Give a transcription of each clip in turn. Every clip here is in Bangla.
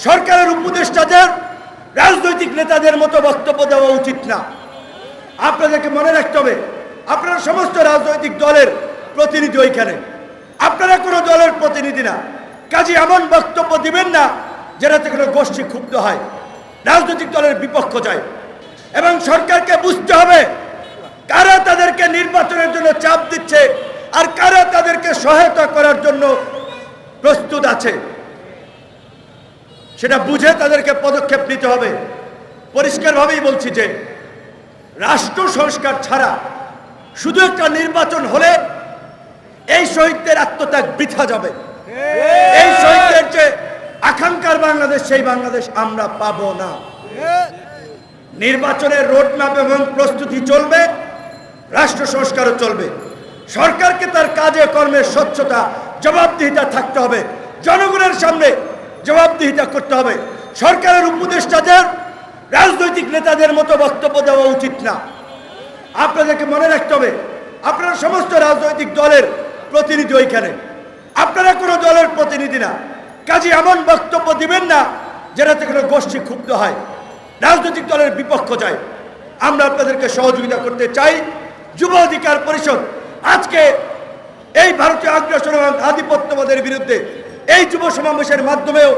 সরকারের উপদেষ্টাদের রাজনৈতিক নেতাদের মতো বক্তব্য দেওয়া উচিত না। আপনাদেরকে মনে রাখতে হবে, আপনারা সমস্ত রাজনৈতিক দলের প্রতিনিধি ওইখানে, আপনারা কোনো দলের প্রতিনিধি না। কাজে এমন বক্তব্য দিবেন না যেটাতে কোনো গোষ্ঠী ক্ষুব্ধ হয়, রাজনৈতিক দলের বিপক্ষ যায়। এবং সরকারকে বুঝতে হবে কারা তাদেরকে নির্বাচনের জন্য চাপ দিচ্ছে আর কারা তাদেরকে সহায়তা করার জন্য প্রস্তুত আছে, সেটা বুঝে তাদেরকে পদক্ষেপ নিতে হবে। পরিষ্কারভাবেই বলছি যে রাষ্ট্র সংস্কার ছাড়া শুধু একটা নির্বাচন হলে এই শহীদদের আত্মত্যাগ বৃথা যাবে। এই শহীদদের যে আকাঙ্ক্ষার বাংলাদেশ, সেই বাংলাদেশ আমরা পাবো না। নির্বাচনের রোডম্যাপ এবং প্রস্তুতি চলবে, রাষ্ট্র সংস্কারও চলবে। সরকারকে তার কাজে কর্মের স্বচ্ছতা, জবাবদিহিতা থাকতে হবে, জনগণের সামনে জবাবদিহিতা করতে হবে। সরকারের উপদেষ্টাদের রাজনৈতিক নেতাদের মতো বক্তব্য দেওয়া উচিত না। আপনাদেরকে মনে রাখতে হবে, আপনারা সমস্ত রাজনৈতিক দলের প্রতিনিধি ওইখানে, আপনারা কোনো দলের প্রতিনিধি না। কাজে এমন বক্তব্য দিবেন না যেটাতে কোনো গোষ্ঠী ক্ষুব্ধ হয়, রাজনৈতিক দলের বিপক্ষ যায়। আমরা আপনাদেরকে সহযোগিতা করতে চাই। যুব অধিকার পরিষদ আজকে এই ভারতীয় আগ্রাসন এবং আধিপত্যবাদের বিরুদ্ধে এই যুব সমাবেশের মাধ্যমেও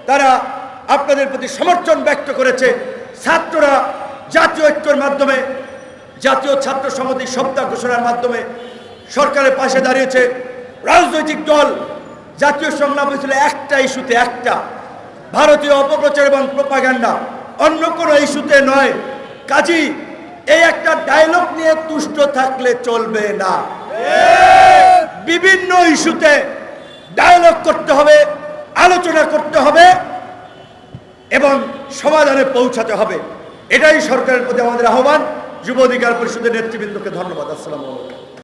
তারা আপনাদের প্রতি সমর্থন ব্যক্ত করেছে। ছাত্ররা জাতীয় ঐক্যের মাধ্যমে, জাতীয় ছাত্র সমিতি সপ্তাহ ঘোষণার মাধ্যমে সরকারের পাশে দাঁড়িয়েছে। রাজনৈতিক দল জাতীয় সংলাপ হয়েছিল একটা ইস্যুতে, একটা ভারতীয় অপপ্রচার এবং প্রোপাগান্ডা, অন্য কোনো ইস্যুতে নয়। কাজী এই একটা ডায়লগ নিয়ে তুষ্ট থাকলে চলবে না। বিভিন্ন ইস্যুতে ডায়লগ করতে হবে, আলোচনা করতে হবে এবং সমাধানে পৌঁছাতে হবে। এটাই সরকারের প্রতি আমাদের আহ্বান। যুব অধিকার পরিষদের নেতৃবৃন্দকে ধন্যবাদ। আসসালামু আলাইকুম।